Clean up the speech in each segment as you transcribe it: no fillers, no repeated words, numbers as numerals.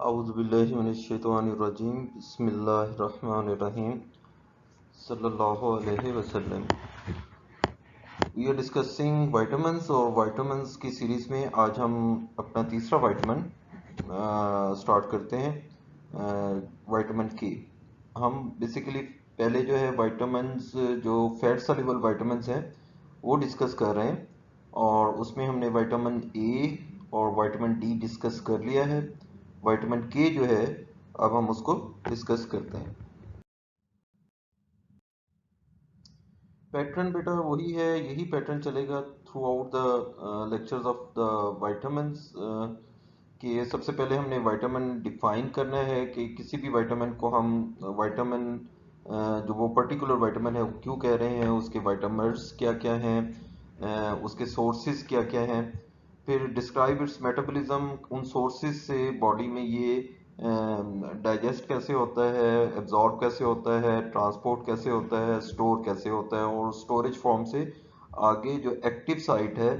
औज़ुबिल्लाहिमिनश्शैतानिर्रजीम बिस्मिल्लाहिर्रहमानिर्रहीम सल्लल्लाहु अलैहि वसल्लम। वी आर डिस्कसिंग वाइटामिन्स और वाइटामिन्स की सीरीज़ में आज हम अपना तीसरा वाइटामिन स्टार्ट करते हैं, वाइटामिन के। हम बेसिकली पहले जो है वाइटामिन्स जो फैट सॉल्युबल वाइटामिन्स हैं वो डिस्कस कर रहे हैं, और उसमें हमने विटामिन ए और विटामिन डी डिस्कस कर लिया है। विटामिन के जो है अब हम उसको डिस्कस करते हैं। पैटर्न बेटा वही है, यही पैटर्न चलेगा through out the lectures of the vitamins. कि सबसे पहले हमने विटामिन डिफाइन करना है कि किसी भी विटामिन को हम विटामिन जो वो पर्टिकुलर विटामिन है वो क्यों कह रहे हैं, उसके विटामिन्स क्या क्या हैं, उसके सोर्सेज क्या क्या हैं। फिर डिस्क्राइब इट्स मेटाबॉलिज्म, उन सोर्सेज से बॉडी में ये डाइजेस्ट कैसे होता है, एब्जॉर्ब कैसे होता है, ट्रांसपोर्ट कैसे होता है, स्टोर कैसे होता है, और स्टोरेज फॉर्म से आगे जो एक्टिव साइट है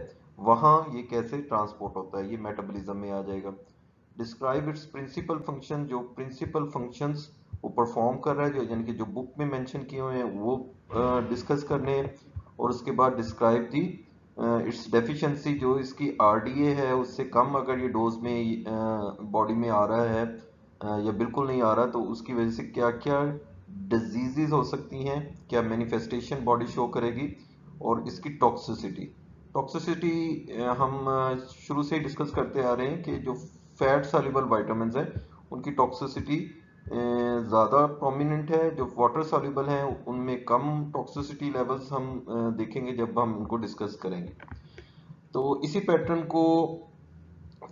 वहाँ ये कैसे ट्रांसपोर्ट होता है, ये मेटाबॉलिज्म में आ जाएगा। डिस्क्राइब इट्स प्रिंसिपल फंक्शन, जो प्रिंसिपल फंक्शंस वो परफॉर्म कर रहा है, जो यानी कि जो बुक में मेंशन किए हुए हैं वो डिस्कस करने हैं। और उसके बाद डिस्क्राइब दी इट्स डेफिशिएंसी, जो इसकी आरडीए है उससे कम अगर ये डोज में बॉडी में आ रहा है या बिल्कुल नहीं आ रहा, तो उसकी वजह से क्या क्या डिजीजेज हो सकती हैं, क्या मैनिफेस्टेशन बॉडी शो करेगी, और इसकी टॉक्सिसिटी। टॉक्सिसिटी हम शुरू से ही डिस्कस करते आ रहे हैं कि जो फैट सॉल्युबल विटामिन्स हैं उनकी टॉक्सिसिटी ज़्यादा प्रोमिनेंट है, जो वाटर सॉल्युबल हैं उनमें कम टॉक्सिसिटी लेवल्स हम देखेंगे जब हम उनको डिस्कस करेंगे। तो इसी पैटर्न को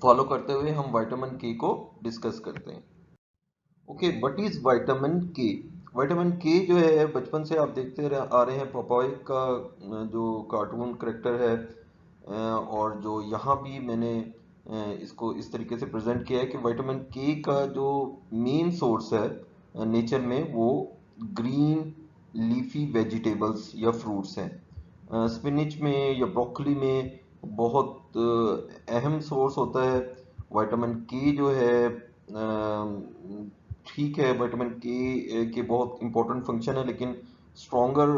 फॉलो करते हुए हम विटामिन के को डिस्कस करते हैं। ओके, व्हाट इज विटामिन के? विटामिन के जो है बचपन से आप देखते आ रहे हैं, पपाई का जो कार्टून करेक्टर है, और जो यहाँ भी मैंने इसको इस तरीके से प्रेजेंट किया है कि विटामिन के का जो मेन सोर्स है नेचर में वो ग्रीन लीफी वेजिटेबल्स या फ्रूट्स हैं। स्पिनिच में या ब्रोकली में बहुत अहम सोर्स होता है। विटामिन के जो है ठीक है, विटामिन के बहुत इंपॉर्टेंट फंक्शन है, लेकिन stronger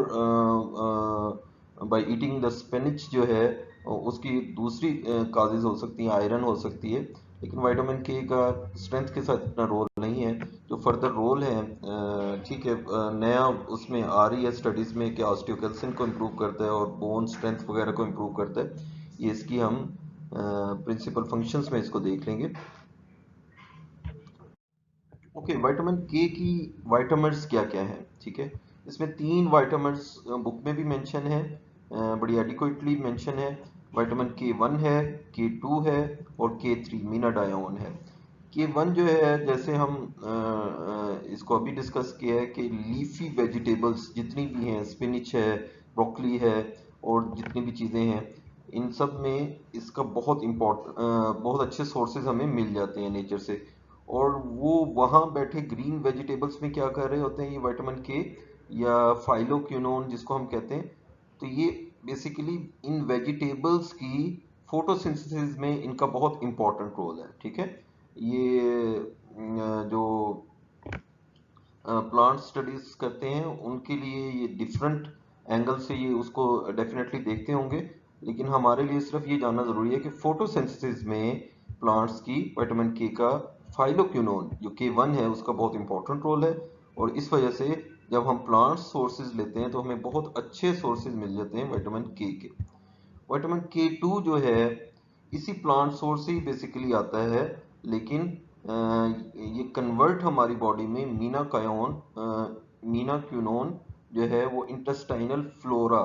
by eating the spinach जो है उसकी दूसरी काजेज हो सकती हैं, आयरन हो सकती है, लेकिन विटामिन के का स्ट्रेंथ के साथ इतना रोल नहीं है। जो फर्दर रोल है ठीक है, नया उसमें आ रही है स्टडीज में कि ऑस्टियोकैल्सिन को इम्प्रूव करता है और बोन स्ट्रेंथ वगैरह को इम्प्रूव करता है। ये इसकी हम प्रिंसिपल फंक्शंस में इसको देख लेंगे। ओके, विटामिन के की विटामिन्स क्या क्या हैं, ठीक है। इसमें 3 विटामिन्स बुक में भी मेंशन है, बड़ी एडिक्वेटली मेंशन है। विटामिन के 1 है, के 2 है, और के 3 मीनाडायोन है। के 1 जो है, जैसे हम इसको अभी डिस्कस किया है कि लीफी वेजिटेबल्स जितनी भी हैं, स्पिनिच है, ब्रोकली है, और जितनी भी चीज़ें हैं, इन सब में इसका बहुत अच्छे सोर्सेज हमें मिल जाते हैं नेचर से। और वो वहाँ बैठे ग्रीन वेजिटेबल्स में क्या कर रहे होते हैं, ये विटामिन के या फाइलोक्विनोन जिसको हम कहते हैं, तो ये बेसिकली इन वेजिटेबल्स की फोटोसिंथेसिस में इनका बहुत इंपॉर्टेंट रोल है, ठीक है। ये जो प्लांट स्टडीज करते हैं उनके लिए ये डिफरेंट एंगल से ये उसको डेफिनेटली देखते होंगे, लेकिन हमारे लिए सिर्फ ये जानना जरूरी है कि फोटोसिंथेसिस में प्लांट्स की विटामिन के का फाइलोक्विनोन जो के 1 है उसका बहुत इंपॉर्टेंट रोल है। और इस वजह से जब हम प्लांट सोर्सेज लेते हैं तो हमें बहुत अच्छे सोर्सेज मिल जाते हैं विटामिन के। विटामिन के 2 जो है इसी प्लांट सोर्स से ही बेसिकली आता है, लेकिन ये कन्वर्ट हमारी बॉडी में मीनाक्यूनोन जो है वो इंटेस्टाइनल फ्लोरा,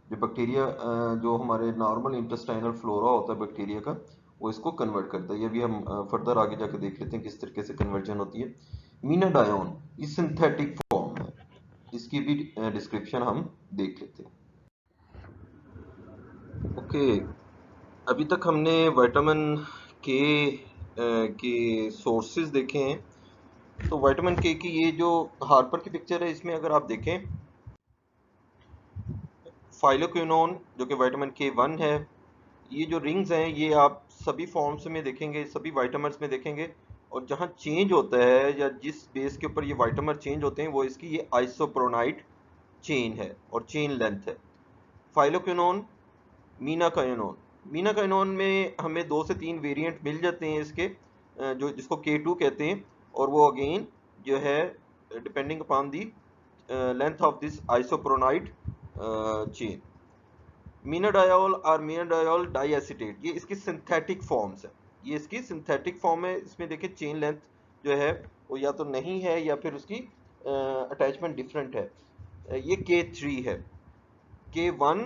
जो बैक्टीरिया जो हमारे नॉर्मल इंटेस्टाइनल फ्लोरा होता है बैक्टीरिया का, वो इसको कन्वर्ट करता है। ये भी हम फर्दर आगे जाकर देख लेते हैं किस तरीके से कन्वर्जन होती है। मीनाडायोन ये सिंथेटिक फॉर्म है, इसकी भी डिस्क्रिप्शन हम देख लेते हैं। ओके, अभी तक हमने विटामिन के के सोर्सेज देखे हैं। तो विटामिन के की ये जो हार्पर की पिक्चर है, इसमें अगर आप देखें फाइलोक्विनोन जो कि विटामिन के 1 है, ये जो रिंग्स हैं ये आप सभी फॉर्म्स में देखेंगे, सभी विटामिन्स में देखेंगे, और जहाँ चेंज होता है या जिस बेस के ऊपर ये वाइटामर चेंज होते हैं वो इसकी ये आइसोप्रोनाइट चेन है और चेन लेंथ है। फाइलोक्विनोन, मीनाकाइनोन। मीनाकाइनोन में हमें 2 से 3 वेरिएंट मिल जाते हैं इसके, जो जिसको K2 कहते हैं, और वो अगेन जो है depending upon the length of this isoprenoid chain. Menadiol और मीनाडायोल डाइएसिटेट, ये इसकी सिंथेटिक फॉर्म्स है। ये इसकी सिंथेटिक फॉर्म है। इसमें देखिए चेन लेंथ जो है वो या तो नहीं है या फिर उसकी अटैचमेंट डिफरेंट है। ये K3 है। K1,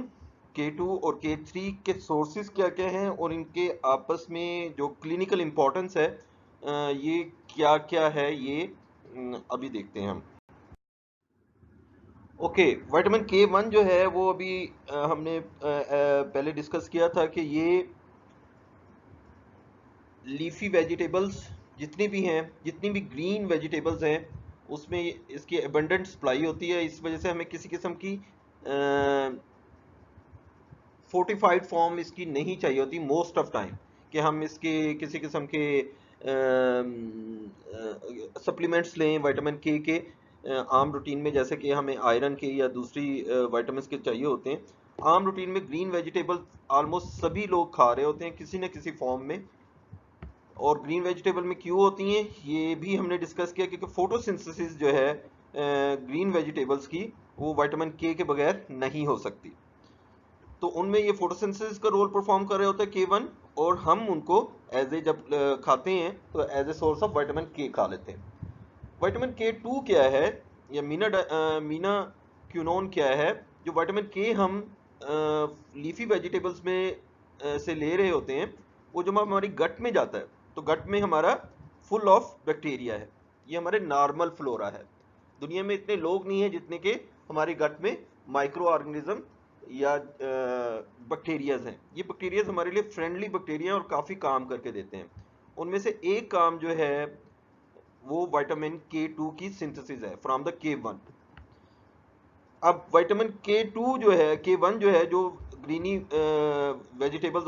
K2 और K3 के सोर्सेज क्या क्या हैं और इनके आपस में जो क्लिनिकल इम्पोर्टेंस है ये क्या क्या है, ये अभी देखते हैं हम। ओके, विटामिन K1 जो है वो अभी हमने पहले डिस्कस किया था कि ये लीफी वेजिटेबल्स जितनी भी हैं, जितनी भी ग्रीन वेजिटेबल्स हैं, उसमें इसकी एबंडेंट सप्लाई होती है। इस वजह से हमें किसी किस्म की फोर्टिफाइड फॉर्म इसकी नहीं चाहिए होती मोस्ट ऑफ टाइम, कि हम इसके किसी किस्म के सप्लीमेंट्स लें विटामिन के आम रूटीन में, जैसे कि हमें आयरन के या दूसरी विटामिन के चाहिए होते हैं। आम रूटीन में ग्रीन वेजिटेबल ऑलमोस्ट सभी लोग खा रहे होते हैं किसी न किसी फॉर्म में। और ग्रीन वेजिटेबल में क्यों होती हैं ये भी हमने डिस्कस किया, क्योंकि फोटोसिंथेसिस जो है ग्रीन वेजिटेबल्स की वो विटामिन के बगैर नहीं हो सकती। तो उनमें ये फोटोसिंथेसिस का रोल परफॉर्म कर रहे होते हैं K1, और हम उनको एज ए जब खाते हैं तो as a source of vitamin K खा लेते हैं। विटामिन K2 क्या है या मीना क्यूनोन क्या है? जो विटामिन के हम लीफी वेजिटेबल्स में से ले रहे होते हैं, वो जब हमारी गट में जाता है तो गट में हमारा फुल ऑफ बैक्टीरिया है। ये हमारे नॉर्मल फ्लोरा है। दुनिया में इतने लोग नहीं है जितने के हमारे गट में माइक्रो ऑर्गेनिज्म या बैक्टीरियाज हैं। ये बैक्टीरियाज हमारे लिए फ्रेंडली बैक्टीरिया और काफ़ी काम करके देते हैं। उनमें से एक काम जो है वो विटामिन K2 की सिंथेसिस है फ्रॉम द K1। अब विटामिन K2 जो है, K1 जो है, जो ग्रीनी वेजिटेबल्स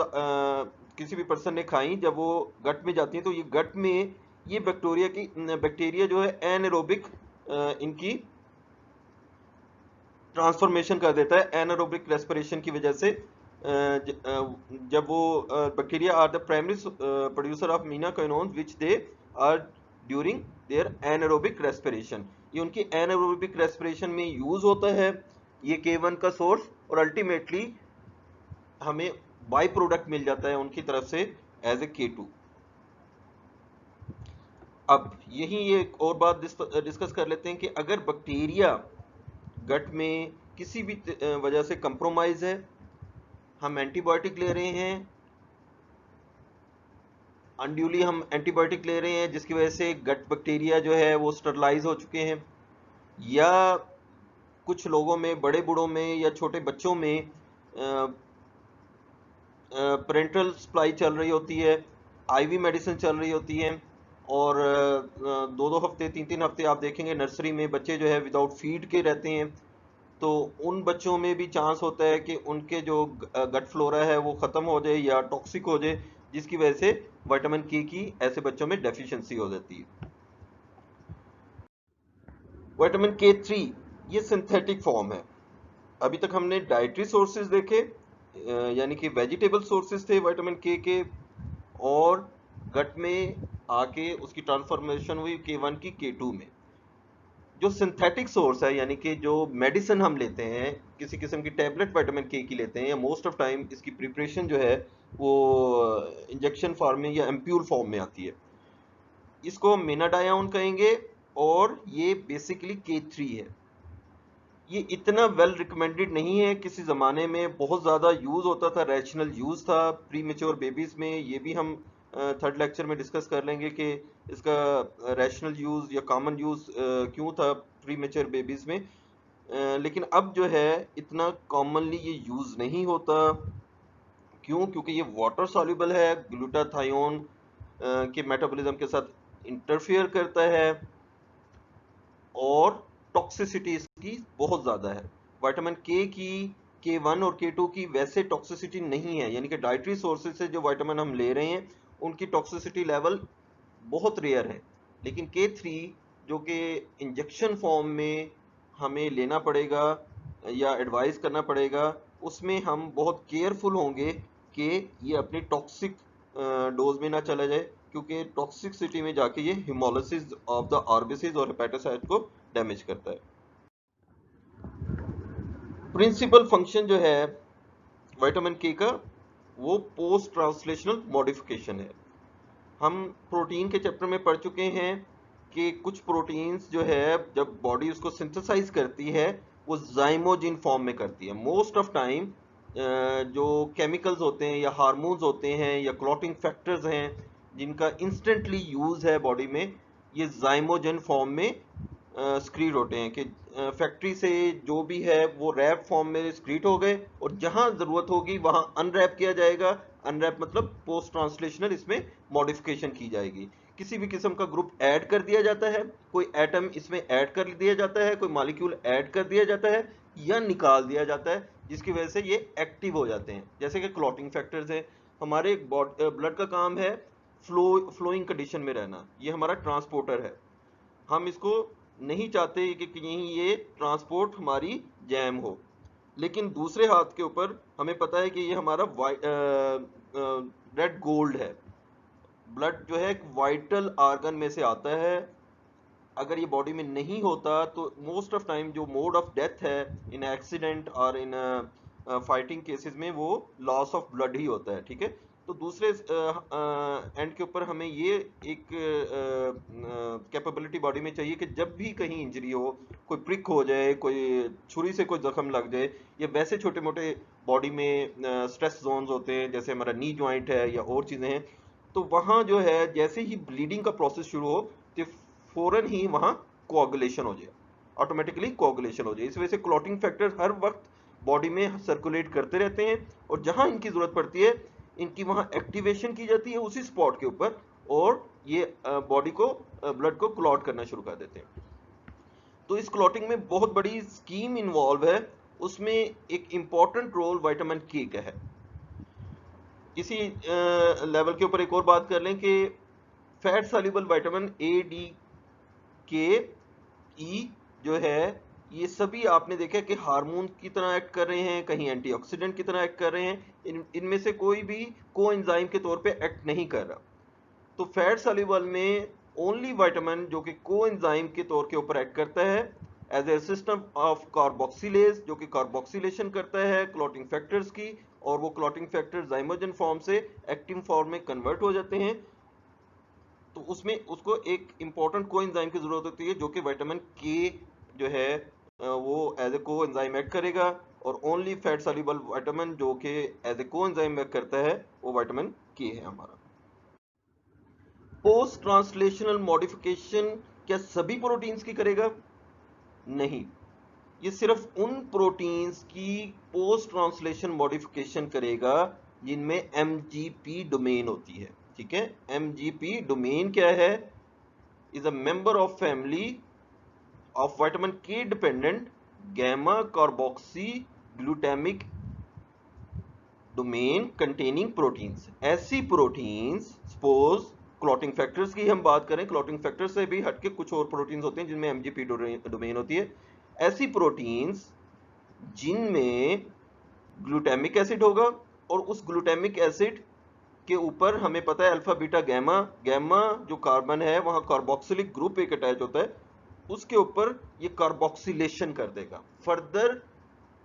किसी भी पर्सन ने खाई, जब वो गट में जाती हैं तो ये गट में ये बैक्टीरिया जो है एनारोबिक इनकी ट्रांसफॉर्मेशन कर देता है एनारोबिक रेस्पिरेशन की वजह से। जब वो bacteria are the primary producer of menaquinones which they are during their anaerobic respiration. ये उनकी एनारोबिक रेस्पिरेशन में यूज होता है ये K1 का सोर्स, और अल्टीमेटली हमें बाई प्रोडक्ट मिल जाता है उनकी तरफ से एज ए K2। अब यही एक और बात डिस्कस कर लेते हैं कि अगर बैक्टीरिया गट में किसी भी वजह से कंप्रोमाइज है, हम एंटीबायोटिक ले रहे हैं, अनड्यूली हम एंटीबायोटिक ले रहे हैं जिसकी वजह से गट बैक्टीरिया जो है वो स्टरलाइज हो चुके हैं, या कुछ लोगों में, बड़े बूढ़ों में या छोटे बच्चों में पेरेंटल सप्लाई चल रही होती है, आईवी मेडिसिन चल रही होती है, और 2-2 हफ्ते 3-3 हफ्ते आप देखेंगे नर्सरी में बच्चे जो है विदाउट फीड के रहते हैं। तो उन बच्चों में भी चांस होता है कि उनके जो गट फ्लोरा है वो ख़त्म हो जाए या टॉक्सिक हो जाए, जिसकी वजह से विटामिन के की ऐसे बच्चों में डेफिशिएंसी हो जाती है। विटामिन K3 ये सिंथेटिक फॉर्म है। अभी तक हमने डाइटरी सोर्सेज देखे, यानी कि वेजिटेबल सोर्सेज थे विटामिन के, और गट में आके उसकी ट्रांसफॉर्मेशन हुई K1 की K2 में। जो सिंथेटिक सोर्स है, यानी कि जो मेडिसिन हम लेते हैं, किसी किस्म की टैबलेट विटामिन के की लेते हैं, या मोस्ट ऑफ टाइम इसकी प्रिपरेशन जो है वो इंजेक्शन फॉर्म में या एम्प्यूल फॉर्म में आती है, इसको हम मीनाडायोन कहेंगे, और ये बेसिकली K3 है। ये इतना वेल रिकमेंडेड नहीं है। किसी ज़माने में बहुत ज़्यादा यूज़ होता था, रैशनल यूज़ था प्री मेच्योर बेबीज़ में। ये भी हम थर्ड लेक्चर में डिस्कस कर लेंगे कि इसका रैशनल यूज़ या कॉमन यूज़ क्यों था प्री मेच्योर बेबीज़ में। लेकिन अब जो है इतना कॉमनली ये यूज़ नहीं होता। क्यों? क्योंकि ये वाटर सॉल्युबल है, ग्लूटाथायोन के मेटाबॉलिज्म के साथ इंटरफेयर करता है, और टॉक्सिसिटी इसकी बहुत ज़्यादा है। विटामिन के की, K1 और K2 की वैसे टॉक्सिसिटी नहीं है, यानी कि डाइटरी सोर्सेज से जो विटामिन हम ले रहे हैं उनकी टॉक्सिसिटी लेवल बहुत रेयर है। लेकिन K3 जो कि इंजेक्शन फॉर्म में हमें लेना पड़ेगा या एडवाइस करना पड़ेगा, उसमें हम बहुत केयरफुल होंगे कि ये अपनी टॉक्सिक डोज में ना चला जाए, क्योंकि टॉक्सिसिटी में जाके ये हिमोलिसिस ऑफ द आरबीसीज और हेपेटोसाइट को डैमेज करता है। प्रिंसिपल फंक्शन जो है विटामिन के का, वो पोस्ट ट्रांसलेशनल मॉडिफिकेशन है। हम प्रोटीन के चैप्टर में पढ़ चुके हैं कि कुछ प्रोटीन्स जो है जब बॉडी उसको सिंथेसाइज करती है वो जाइमोजिन फॉर्म में करती है। मोस्ट ऑफ टाइम जो केमिकल्स होते हैं या हार्मोन्स होते हैं या क्लॉटिंग फैक्टर्स हैं जिनका इंस्टेंटली यूज है बॉडी में, ये जाइमोजिन फॉर्म में स्क्रीट होते हैं कि फैक्ट्री से जो भी है वो रैप फॉर्म में स्क्रीट हो गए, और जहां जरूरत होगी वहां अनरैप किया जाएगा। अनरैप मतलब पोस्ट ट्रांसलेशनल इसमें मॉडिफिकेशन की जाएगी। किसी भी किस्म का ग्रुप ऐड कर दिया जाता है, कोई एटम इसमें ऐड कर दिया जाता है, कोई मॉलिक्यूल ऐड कर दिया जाता है या निकाल दिया जाता है, जिसकी वजह से ये एक्टिव हो जाते हैं। जैसे कि क्लॉटिंग फैक्टर्स है, हमारे ब्लड का काम है फ्लोइंग कंडीशन में रहना, ये हमारा ट्रांसपोर्टर है। हम इसको नहीं चाहते कि कहीं ये ट्रांसपोर्ट हमारी जैम हो। लेकिन दूसरे हाथ के ऊपर हमें पता है कि ये हमारा रेड गोल्ड है। ब्लड जो है एक वाइटल आर्गन में से आता है। अगर ये बॉडी में नहीं होता तो मोस्ट ऑफ टाइम जो मोड ऑफ डेथ है इन एक्सीडेंट और इन फाइटिंग केसेस में, वो लॉस ऑफ ब्लड ही होता है। ठीक है, तो दूसरे एंड के ऊपर हमें ये एक कैपेबिलिटी बॉडी में चाहिए कि जब भी कहीं इंजरी हो, कोई प्रिक हो जाए, कोई छुरी से कोई जख्म लग जाए, या वैसे छोटे मोटे बॉडी में स्ट्रेस जोन्स होते हैं जैसे हमारा नी जॉइंट है या और चीज़ें हैं, तो वहाँ जो है जैसे ही ब्लीडिंग का प्रोसेस शुरू हो तो फौरन ही वहाँ कोआगुलेशन हो जाए, ऑटोमेटिकली कोआगुलेशन हो जाए। इस वजह से क्लॉटिंग फैक्टर्स हर वक्त बॉडी में सर्कुलेट करते रहते हैं, और जहां इनकी जरूरत पड़ती है इनकी वहां एक्टिवेशन की जाती है उसी स्पॉट के ऊपर, और ये बॉडी को ब्लड को क्लॉट करना शुरू कर देते हैं। तो इस क्लॉटिंग में बहुत बड़ी स्कीम इन्वॉल्व है, उसमें एक इंपॉर्टेंट रोल विटामिन के का है। इसी लेवल के ऊपर एक और बात कर लें कि fat soluble vitamin A, D, के, ई जो है, ये सभी आपने देखा कि हार्मोन की तरह एक्ट कर रहे हैं, कहीं एंटीऑक्सीडेंट की तरह एक्ट कर रहे हैं। इनमें से कोई भी कोएंजाइम के तौर पे एक्ट नहीं कर रहा। तो फैट सॉल्युबल में ओनली विटामिन जो कि कोएंजाइम के तौर के ऊपर एक्ट करता है as a system of carboxylase, जो कि कार्बोक्सिलेशन करता है क्लॉटिंग फैक्टर्स की, और वो क्लॉटिंग फैक्टर जाइमोजन फॉर्म से एक्टिव फॉर्म में कन्वर्ट हो जाते हैं। तो उसमें उसको एक इंपॉर्टेंट कोएंजाइम की जरूरत होती है जो कि विटामिन के जो है वो एज ए कोएंजाइम एक्ट करेगा, और ओनली फैट सॉल्युबल विटामिन जो कि एज ए कोएंजाइम एक्ट करता है वो विटामिन के है हमारा। पोस्ट ट्रांसलेशनल मॉडिफिकेशन क्या सभी प्रोटीन्स की करेगा? नहीं, ये सिर्फ उन प्रोटीन्स की पोस्ट ट्रांसलेशन मॉडिफिकेशन करेगा जिनमें एमजीपी डोमेन होती है। ठीक है, एमजीपी डोमेन क्या है? Is a member of family of vitamin K dependent gamma carboxy glutamic domain containing proteins. ऐसी प्रोटीन्स, सपोज क्लॉटिंग फैक्टर्स की हम बात करें, क्लॉटिंग फैक्टर्स से भी हटके कुछ और प्रोटीन्स होते हैं जिनमें एमजीपी डोमेन होती है। ऐसी प्रोटीन्स जिनमें ग्लूटामिक एसिड होगा, और उस ग्लूटामिक एसिड के ऊपर हमें पता है अल्फा बीटा गैमा, गैमा जो कार्बन है वहां कार्बोक्सिलिक ग्रुप एक अटैच होता है, उसके ऊपर ये कार्बोक्सिलेशन कर देगा, फर्दर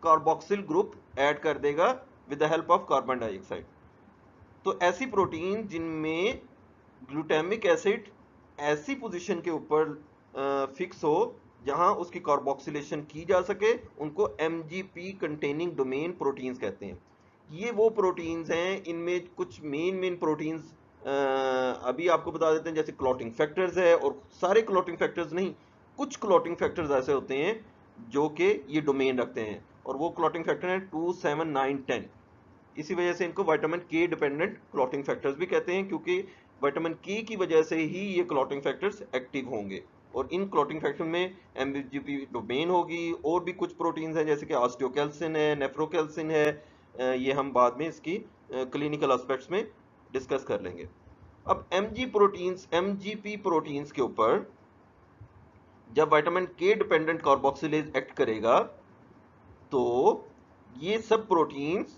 कार्बोक्सिल ग्रुप ऐड कर देगा with the help of carbon dioxide. तो ऐसी प्रोटीन जिनमें ग्लूटामिक एसिड ऐसी पोजीशन के ऊपर फिक्स हो जहां उसकी कार्बोक्सिलेशन की जा सके, उनको एमजीपी कंटेनिंग डोमेन प्रोटीन्स कहते हैं। ये वो प्रोटीन्स हैं, इनमें कुछ मेन प्रोटीन्स अभी आपको बता देते हैं, जैसे क्लॉटिंग फैक्टर्स है, और सारे क्लॉटिंग फैक्टर्स नहीं, कुछ क्लॉटिंग फैक्टर्स ऐसे होते हैं जो कि ये डोमेन रखते हैं, और वो क्लॉटिंग फैक्टर है 2, 7, 9, 10। इसी वजह से इनको vitamin K dependent clotting factors भी कहते हैं, क्योंकि विटामिन के की वजह से ही ये क्लॉटिंग फैक्टर्स एक्टिव होंगे, और इन क्लॉटिंग फैक्टर में एमजीपी डोमेन होगी। और भी कुछ प्रोटीन्स हैं जैसे कि ऑस्टियोकैल्सिन है, नेफ्रोकैल्सिन है, ये हम बाद में इसकी क्लिनिकल एस्पेक्ट्स में डिस्कस कर लेंगे। अब एमजीपी प्रोटीन्स के ऊपर जब vitamin K dependent carboxylase act करेगा तो ये सब प्रोटीन्स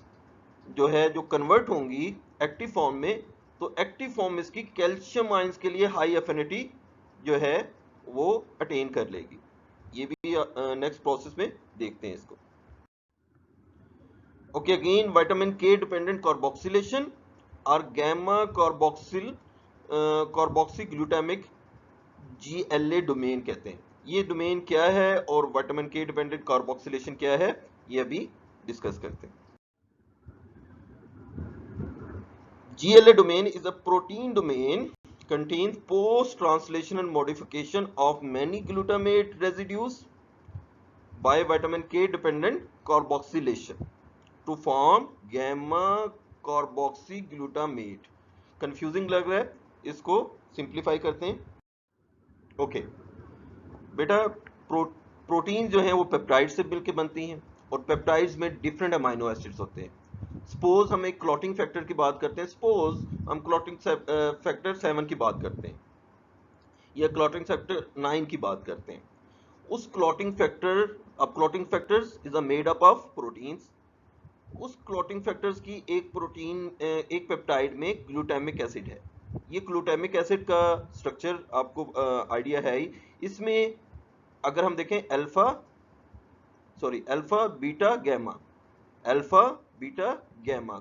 जो है जो कन्वर्ट होंगी एक्टिव फॉर्म में, तो एक्टिव फॉर्म इसकी कैल्शियम आयंस के लिए हाई एफिनिटी जो है वो अटेन कर लेगी। ये भी नेक्स्ट प्रोसेस में देखते हैं इसको। Okay, again vitamin K dependent carboxylation और गैमा कार्बोक्सीग्लूटामिक GLA डोमेन कहते हैं। ये डोमेन क्या है और विटामिन के डिपेंडेंट कार्बोक्सिलेशन क्या है, ये अभी डिस्कस करते हैं। GLA domain is a protein domain contains post-translational modification of many glutamate residues by vitamin K dependent carboxylation to form gamma carboxyglutamate। Confusing लग रहा है, इसको सिंप्लीफाई करते हैं। ओके बेटा, प्रोटीन जो है वो पेप्टाइड से मिलकर बनती हैं और पेप्टाइड्स में डिफरेंट अमाइनो एसिड्स होते हैं। सपोज हम एक क्लॉटिंग फैक्टर की बात करते हैं, सपोज हम क्लॉटिंग फैक्टर 7 की बात करते हैं या क्लॉटिंग फैक्टर 9 की बात करते हैं। उस क्लॉटिंग फैक्टर, अब clotting factors is a made up of proteins. उस क्लॉटिंग फैक्टर्स की एक पेप्टाइड में ग्लूटामिक एसिड है। ये ग्लूटामिक एसिड का स्ट्रक्चर आपको आइडिया है ही। इसमें अगर हम देखें alpha beta gamma, alpha beta gamma,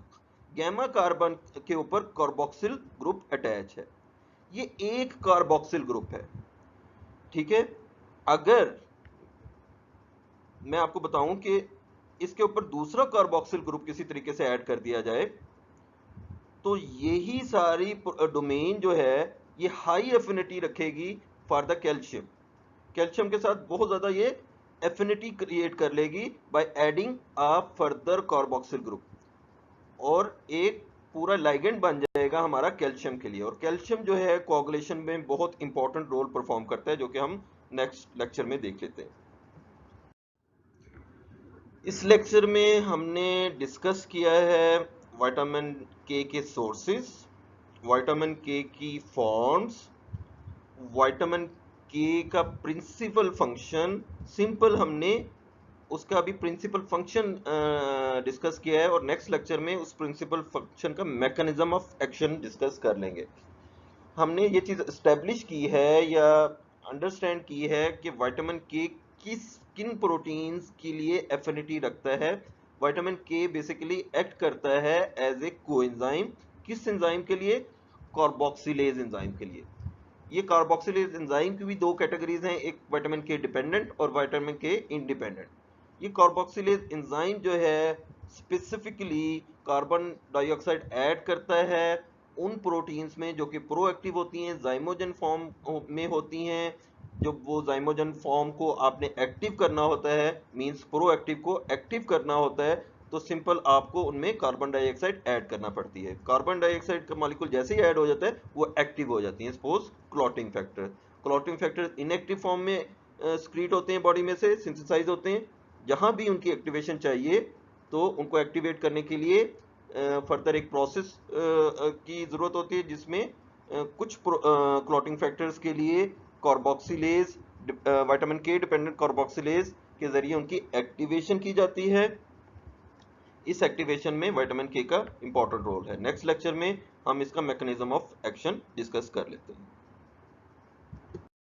gamma carbon के ऊपर कार्बोक्सिल ग्रुप अटैच है। ये एक कार्बोक्सिल ग्रुप है, ठीक है। अगर मैं आपको बताऊं कि इसके ऊपर दूसरा कार्बोक्सिल ग्रुप किसी तरीके से ऐड कर दिया जाए तो यही सारी डोमेन जो है ये हाई एफिनिटी रखेगी फॉर द कैल्शियम। कैल्शियम के साथ बहुत ज्यादा ये एफिनिटी क्रिएट कर लेगी by adding a further carboxyl group, और एक पूरा लाइगेंड बन जाएगा हमारा कैल्शियम के लिए। और कैल्शियम जो है कोआगुलेशन में बहुत इंपॉर्टेंट रोल परफॉर्म करता है, जो कि हम नेक्स्ट लेक्चर में देख लेते हैं। इस लेक्चर में हमने डिस्कस किया है विटामिन के सोर्सेस, विटामिन के की फॉर्म्स, विटामिन के का प्रिंसिपल फंक्शन। सिंपल हमने उसका अभी प्रिंसिपल फंक्शन डिस्कस किया है और नेक्स्ट लेक्चर में उस प्रिंसिपल फंक्शन का मैकेनिज्म ऑफ एक्शन डिस्कस कर लेंगे। हमने ये चीज एस्टेब्लिश की है या अंडरस्टैंड की है कि विटामिन के किन प्रोटीन्स के लिए एफिनिटी रखता है। विटामिन के बेसिकली एक्ट करता है एज ए कोएंजाइम। किस एंजाइम के लिए? कार्बोक्सिलेज एंजाइम के लिए। ये कार्बोक्सिलेज एंजाइम की भी दो कैटेगरीज हैं, एक विटामिन के डिपेंडेंट और विटामिन के इंडिपेंडेंट। ये कार्बोक्सिलेज एंजाइम जो है स्पेसिफिकली कार्बन डाइऑक्साइड ऐड करता है उन प्रोटीन्स में जो कि प्रोएक्टिव होती हैं, जाइमोजन फॉर्म में होती हैं। जब वो जाइमोजन फॉर्म को आपने एक्टिव करना होता है, मींस प्रोएक्टिव को एक्टिव करना होता है, तो सिंपल आपको उनमें कार्बन डाइऑक्साइड ऐड करना पड़ती है। कार्बन डाइऑक्साइड का मॉलिक्यूल जैसे ही ऐड हो जाता है वो एक्टिव हो जाती है। Suppose clotting factor inactive form में स्क्रीट होते हैं, बॉडी में से सिंथेसाइज होते हैं। जहां भी उनकी एक्टिवेशन चाहिए तो उनको एक्टिवेट करने के लिए फर्दर एक प्रोसेस की जरूरत होती है, जिसमें कुछ क्लॉटिंग फैक्टर्स के लिए carboxylase, vitamin K dependent carboxylase के जरिए उनकी एक्टिवेशन की जाती है। इस एक्टिवेशन में विटामिन के का इंपॉर्टेंट रोल है। नेक्स्ट लेक्चर में हम इसका मैकेनिज्म ऑफ एक्शन डिस्कस कर लेते हैं।